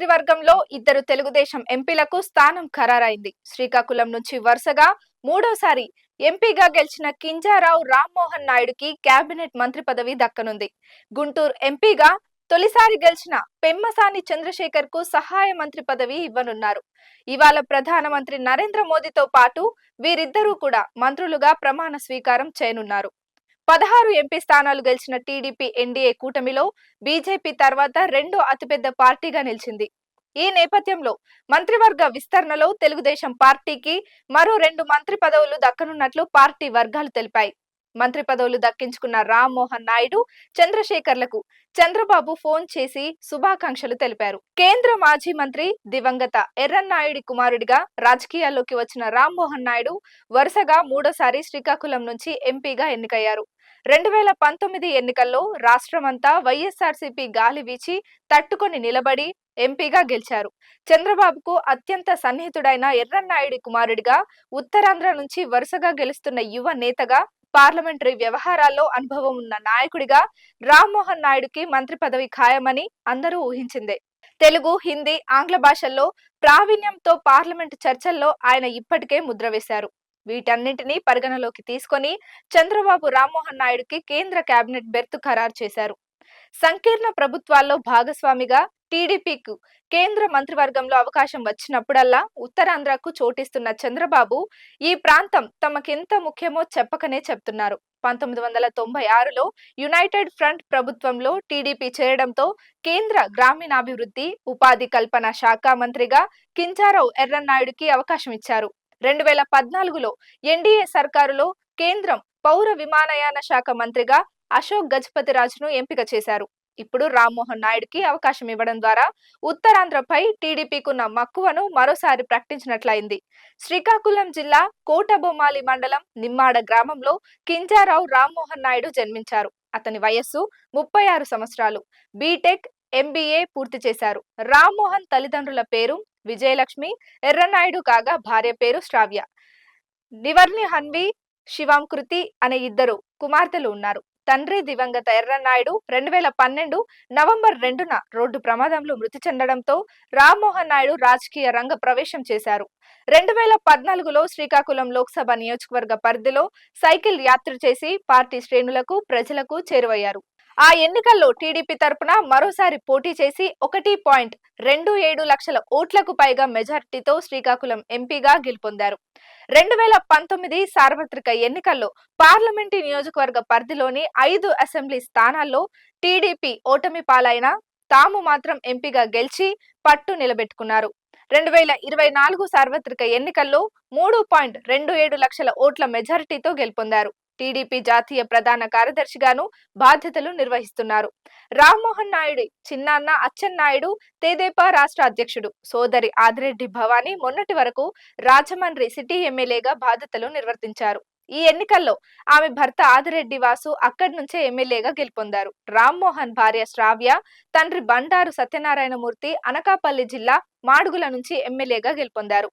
మంత్రివర్గంలో ఇద్దరు తెలుగుదేశం ఎంపీలకు స్థానం ఖరారైంది. శ్రీకాకుళం నుంచి వరుసగా మూడోసారి ఎంపీగా గెలిచిన కింజారావు రామ్మోహన్ నాయుడుకి కేబినెట్ మంత్రి పదవి దక్కనుంది. గుంటూరు ఎంపీగా తొలిసారి గెలిచిన పెమ్మసాని చంద్రశేఖర్ కు సహాయ మంత్రి పదవి ఇవ్వనున్నారు. ఇవాళ ప్రధానమంత్రి నరేంద్ర మోదీతో పాటు వీరిద్దరూ కూడా మంత్రులుగా ప్రమాణ స్వీకారం చేయనున్నారు. 16 ఎంపీ స్థానాలు గెలిచిన టీడీపీ ఎన్డీఏ కూటమిలో బీజేపీ తర్వాత రెండో అతిపెద్ద పార్టీగా నిలిచింది. ఈ నేపథ్యంలో మంత్రివర్గ విస్తరణలో తెలుగుదేశం పార్టీకి మరో 2 మంత్రి పదవులు దక్కనున్నట్లు పార్టీ వర్గాలు తెలిపాయి. మంత్రి పదవులు దక్కించుకున్న రామ్మోహన్ నాయుడు, చంద్రశేఖర్లకు చంద్రబాబు ఫోన్ చేసి శుభాకాంక్షలు తెలిపారు. కేంద్ర మాజీ మంత్రి దివంగత ఎర్రన్నాయుడి కుమారుడిగా రాజకీయాల్లోకి వచ్చిన రామ్మోహన్ నాయుడు వరుసగా మూడోసారి శ్రీకాకుళం నుంచి ఎంపీగా ఎన్నికయ్యారు. 2019 ఎన్నికల్లో రాష్ట్రమంతా వైఎస్ఆర్సీపీ గాలి వీచి తట్టుకొని నిలబడి ఎంపీగా గెలిచారు. చంద్రబాబుకు అత్యంత సన్నిహితుడైన ఎర్రన్నాయుడి కుమారుడిగా ఉత్తరాంధ్ర నుంచి వరుసగా గెలుస్తున్న యువ నేతగా, పార్లమెంటరీ వ్యవహారాల్లో అనుభవం ఉన్న నాయకుడిగా రామ్మోహన్ నాయుడుకి మంత్రి పదవి ఖాయమని అందరూ ఊహించిందే. తెలుగు, హిందీ, ఆంగ్ల భాషల్లో ప్రావీణ్యంతో పార్లమెంటు చర్చల్లో ఆయన ఇప్పటికే ముద్ర వేశారు. వీటన్నింటినీ పరిగణలోకి తీసుకొని చంద్రబాబు రామ్మోహన్ నాయుడుకి కేంద్ర కేబినెట్ బెర్తు ఖరారు చేశారు. సంకీర్ణ ప్రభుత్వాల్లో భాగస్వామిగా టీడీపీకు కేంద్ర మంత్రివర్గంలో అవకాశం వచ్చినప్పుడల్లా ఉత్తరాంధ్రకు చోటిస్తున్న చంద్రబాబు ఈ ప్రాంతం తమకెంత ముఖ్యమో చెప్పకనే చెప్తున్నారు. 1996లో యునైటెడ్ ఫ్రంట్ ప్రభుత్వంలో టీడీపీ చేరడంతో కేంద్ర గ్రామీణాభివృద్ధి, ఉపాధి కల్పన శాఖ మంత్రిగా కింజారావు ఎర్రన్నాయుడుకి అవకాశం ఇచ్చారు. 2014లో ఎన్డీఏ సర్కారులో కేంద్రం పౌర విమానయాన శాఖ మంత్రిగా అశోక్ గజపతిరాజును ఎంపిక చేశారు. ఇప్పుడు రామ్మోహన్ నాయుడుకి అవకాశం ఇవ్వడం ద్వారా ఉత్తరాంధ్రపై టీడీపీకున్న మక్కువను మరోసారి ప్రకటించినట్లయింది. శ్రీకాకుళం జిల్లా కోటబొమ్మాలి మండలం నిమ్మాడ గ్రామంలో కింజారావు రామ్మోహన్ నాయుడు జన్మించారు. అతని వయస్సు 36 సంవత్సరాలు. బీటెక్, ఎంబీఏ పూర్తి చేశారు. రామ్మోహన్ తల్లిదండ్రుల పేరు విజయలక్ష్మి, ఎర్రనాయుడు కాగా భార్య పేరు శ్రావ్య. నివర్ని హన్వి, శివాంకృతి అనే ఇద్దరు కుమార్తెలు ఉన్నారు. తండ్రి దివంగత ఎర్రన్నాయుడు 2012 నవంబర్ 2న రోడ్డు ప్రమాదంలో మృతి చెందడంతో రామ్మోహన్ నాయుడు రాజకీయ రంగ ప్రవేశం చేశారు. 2014లో శ్రీకాకుళం లోక్సభ నియోజకవర్గ పరిధిలో సైకిల్ యాత్ర చేసి పార్టీ శ్రేణులకు, ప్రజలకు చేరువయ్యారు. ఆ ఎన్నికల్లో టీడీపీ తరపున మరోసారి పోటీ చేసి 1.27 లక్షల ఓట్లకు పైగా మెజారిటీతో శ్రీకాకుళం ఎంపీగా గెలుపొందారు. 2019 సార్వత్రిక ఎన్నికల్లో పార్లమెంటు నియోజకవర్గ పరిధిలోని 5 అసెంబ్లీ స్థానాల్లో టీడీపీ ఓటమి పాలైన తాము మాత్రం ఎంపీగా గెలిచి పట్టు నిలబెట్టుకున్నారు. 2024 సార్వత్రిక ఎన్నికల్లో 3.27 లక్షల ఓట్ల మెజారిటీతో గెలుపొందారు. టీడీపీ జాతీయ ప్రధాన కార్యదర్శిగాను బాధ్యతలు నిర్వహిస్తున్నారు. రామ్మోహన్ నాయుడు చిన్నాన్న అచ్చెన్నాయుడు తెదేపా రాష్ట్ర అధ్యక్షుడు. సోదరి ఆదిరెడ్డి భవానీ మొన్నటి వరకు రాజమండ్రి సిటీ ఎమ్మెల్యేగా బాధ్యతలు నిర్వర్తించారు. ఈ ఎన్నికల్లో ఆమె భర్త ఆదిరెడ్డి వాసు అక్కడి నుంచే ఎమ్మెల్యేగా గెలుపొందారు. రామ్మోహన్ భార్య శ్రావ్య, తండ్రి బండారు సత్యనారాయణమూర్తి అనకాపల్లి జిల్లా మాడుగుల నుంచి ఎమ్మెల్యేగా గెలుపొందారు.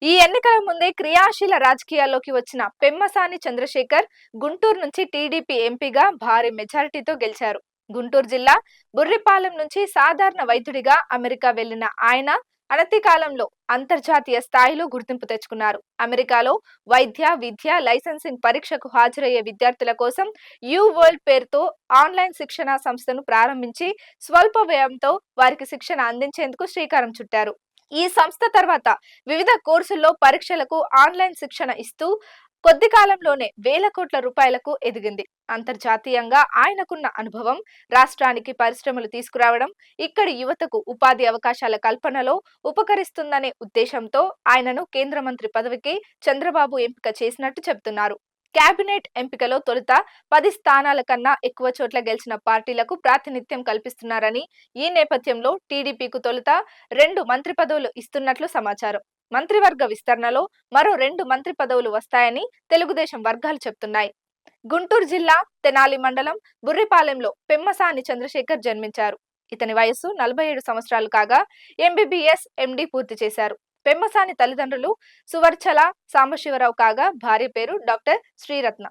ఈ ఎన్నికల ముందే క్రియాశీల రాజకీయాల్లోకి వచ్చిన పెమ్మసాని చంద్రశేఖర్ గుంటూరు నుంచి టీడీపీ ఎంపీగా భారీ మెజారిటీతో గెలిచారు. గుంటూరు జిల్లా బుర్రిపాలెం నుంచి సాధారణ వైద్యుడిగా అమెరికా వెళ్లిన ఆయన అనతి కాలంలో అంతర్జాతీయ స్థాయిలో గుర్తింపు తెచ్చుకున్నారు. అమెరికాలో వైద్య, విద్య లైసెన్సింగ్ పరీక్షకు హాజరయ్యే విద్యార్థుల కోసం యూ వరల్డ్ పేరుతో ఆన్లైన్ శిక్షణ సంస్థను ప్రారంభించి స్వల్ప వ్యయంతో వారికి శిక్షణ అందించేందుకు శ్రీకారం చుట్టారు. ఈ సంస్థ తర్వాత వివిధ కోర్సుల్లో పరీక్షలకు ఆన్లైన్ శిక్షణ ఇస్తూ కొద్ది కాలంలోనే వేల కోట్ల రూపాయలకు ఎదిగింది. అంతర్జాతీయంగా ఆయనకున్న అనుభవం రాష్ట్రానికి పరిశ్రమలు తీసుకురావడం, ఇక్కడి యువతకు ఉపాధి అవకాశాల కల్పనలో ఉపకరిస్తుందనే ఉద్దేశంతో ఆయనను కేంద్ర మంత్రి పదవికి చంద్రబాబు ఎంపిక చేసినట్టు చెబుతున్నారు. కేబినెట్ ఎంపికలో తొలుత 10 స్థానాల కన్నా ఎక్కువ చోట్ల గెలిచిన పార్టీలకు ప్రాతినిధ్యం కల్పిస్తున్నారని, ఈ నేపథ్యంలో టీడీపీకు తొలుత 2 మంత్రి పదవులు ఇస్తున్నట్లు సమాచారం. మంత్రివర్గ విస్తరణలో మరో 2 మంత్రి పదవులు వస్తాయని తెలుగుదేశం వర్గాలు చెబుతున్నాయి. గుంటూరు జిల్లా తెనాలి మండలం బుర్రిపాలెంలో పెమ్మసాని చంద్రశేఖర్ జన్మించారు. ఇతని వయస్సు 47 సంవత్సరాలు కాగా ఎంబీబీఎస్, ఎండీ పూర్తి చేశారు. పెమ్మసాని తల్లిదండ్రులు సువర్చల సాంబశివరావు కాగా భార్య పేరు డాక్టర్ శ్రీరత్న.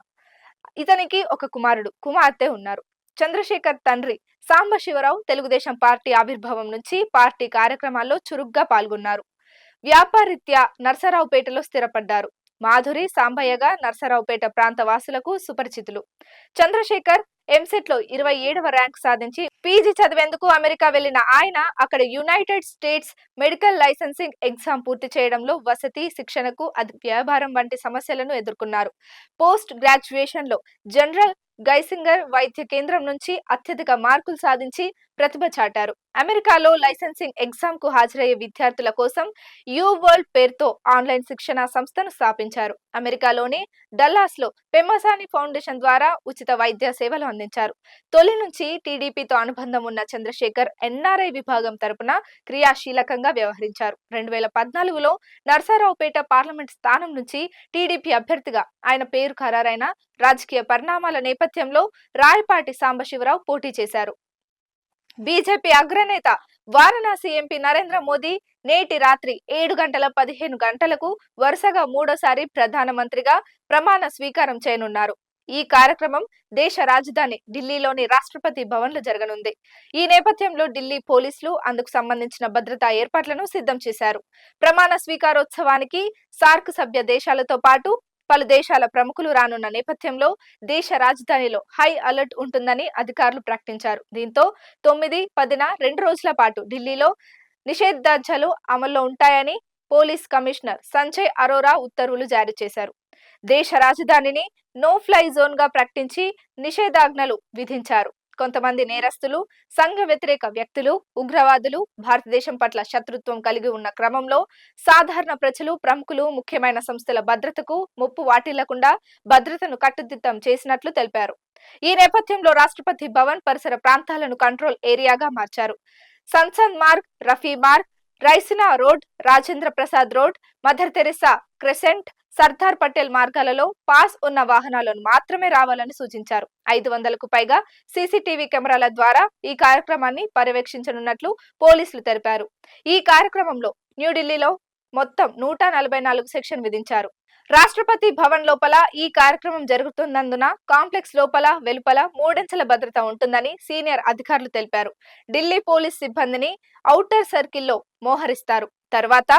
ఇతనికి ఒక కుమారుడు, కుమార్తె ఉన్నారు. చంద్రశేఖర్ తండ్రి సాంబశివరావు తెలుగుదేశం పార్టీ ఆవిర్భావం నుంచి పార్టీ కార్యక్రమాల్లో చురుగ్గా పాల్గొన్నారు. వ్యాపారరీత్యా నర్సరావుపేటలో స్థిరపడ్డారు. మాధురి సాంబయ్యగా నర్సరావుపేట ప్రాంత వాసులకు సుపరిచితులు. చంద్రశేఖర్ ఎంసెట్ లో 27వ ర్యాంక్ సాధించి పీజీ చదివేందుకు అమెరికా వెళ్లిన ఆయన అక్కడ United states medical licensing exam పూర్తి చేయడంలో వసతి, శిక్షణకు వ్యవహారం వంటి సమస్యలను ఎదుర్కొన్నారు. పోస్ట్ గ్రాడ్యుయేషన్ లో జనరల్ గైసింగర్ వైద్య కేంద్రం నుంచి అత్యధిక మార్కులు సాధించి ప్రతిభ చాటారు. అమెరికాలో లైసెన్సింగ్ ఎగ్జామ్ కు హాజరయ్యే విద్యార్థుల కోసం యూ వరల్డ్ పేరుతో ఆన్లైన్ శిక్షణ సంస్థను స్థాపించారు. అమెరికాలోని డల్లాస్ లో పెమ్మసాని ఫౌండేషన్ ద్వారా ఉచిత వైద్య సేవలు అందించారు. తొలి నుంచి టీడీపీతో అనుబంధం ఉన్న చంద్రశేఖర్ ఎన్ఆర్ఐ విభాగం తరపున క్రియాశీలకంగా వ్యవహరించారు. 2014లో నర్సరావుపేట పార్లమెంట్ స్థానం నుంచి టీడీపీ అభ్యర్థిగా ఆయన పేరు ఖరారైన రాజకీయ పరిణామాల నేపథ్యంలో రాయపాటి సాంబశివరావు పోటీ చేశారు. బీజేపీ అగ్రనేత వారణాసి ఎంపీ నరేంద్ర మోదీ నేటి రాత్రి 7:15 వరుసగా మూడోసారి ప్రధానమంత్రిగా ప్రమాణ స్వీకారం చేయనున్నారు. ఈ కార్యక్రమం దేశ రాజధాని ఢిల్లీలోని రాష్ట్రపతి భవన్ లో జరగనుంది. ఈ నేపథ్యంలో ఢిల్లీ పోలీసులు అందుకు సంబంధించిన భద్రతా ఏర్పాట్లను సిద్ధం చేశారు. ప్రమాణ స్వీకారోత్సవానికి సార్క్ సభ్య దేశాలతో పాటు పలు దేశాల ప్రముఖులు రానున్న నేపథ్యంలో దేశ రాజధానిలో హై అలర్ట్ ఉంటుందని అధికారులు ప్రకటించారు. దీంతో 9, 10న 2 రోజుల పాటు ఢిల్లీలో నిషేధాజ్ఞలు అమల్లో ఉంటాయని పోలీస్ కమిషనర్ సంజయ్ అరోరా ఉత్తర్వులు జారీ చేశారు. దేశ రాజధానిని నో ఫ్లై జోన్ గా ప్రకటించి నిషేధాజ్ఞలు విధించారు. కొంతమంది నేరస్తులు, సంఘ వ్యతిరేక వ్యక్తులు, ఉగ్రవాదులు భారతదేశం పట్ల శత్రుత్వం కలిగి ఉన్న క్రమంలో సాధారణ ప్రజలు, ప్రముఖులు, ముఖ్యమైన సంస్థల భద్రతకు ముప్పు వాటిల్లకుండా భద్రతను కట్టుదిట్టం చేసినట్లు తెలిపారు. ఈ నేపథ్యంలో రాష్ట్రపతి భవన్ పరిసర ప్రాంతాలను కంట్రోల్ ఏరియాగా మార్చారు. సన్సన్ Marg, Rafi Marg, Raisina road, Rajendra Prasad road, Mother Teresa crescent, Sardar Patel మార్గాలలో పాస్ ఉన్న వాహనాలను మాత్రమే రావాలని సూచించారు. 500కు పైగా సీసీటీవీ కెమెరాల ద్వారా ఈ కార్యక్రమాన్ని పర్యవేక్షించనున్నట్లు పోలీసులు తెలిపారు. ఈ కార్యక్రమంలో న్యూఢిల్లీలో మొత్తం 144 సెక్షన్ విధించారు. రాష్ట్రపతి భవన్ లోపల ఈ కార్యక్రమం జరుగుతున్నందున కాంప్లెక్స్ లోపల, వెలుపల 3 అంచెల భద్రత ఉంటుందని సీనియర్ అధికారులు తెలిపారు. ఢిల్లీ పోలీస్ సిబ్బందిని ఔటర్ సర్కిల్లో మోహరిస్తారు. తర్వాత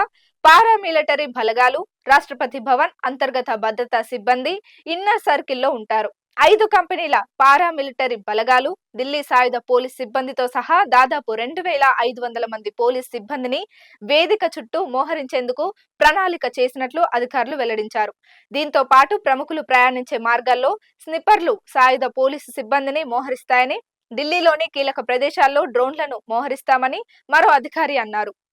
పారామిలిటరీ బలగాలు, రాష్ట్రపతి భవన్ అంతర్గత భద్రతా సిబ్బంది ఇన్నర్ సర్కిల్లో ఉంటారు. 5 కంపెనీల పారామిలిటరీ బలగాలు, ఢిల్లీ సాయుధ పోలీస్ సిబ్బందితో సహా దాదాపు 2500 మంది పోలీస్ సిబ్బందిని వేదిక చుట్టూ మోహరించేందుకు ప్రణాళిక చేసినట్లు అధికారులు వెల్లడించారు. దీంతో పాటు ప్రముఖులు ప్రయాణించే మార్గాల్లో స్నిప్పర్లు సాయుధ పోలీసు సిబ్బందిని మోహరిస్తాయని, ఢిల్లీలోని కీలక ప్రదేశాల్లో డ్రోన్లను మోహరిస్తామని మరో అధికారి అన్నారు.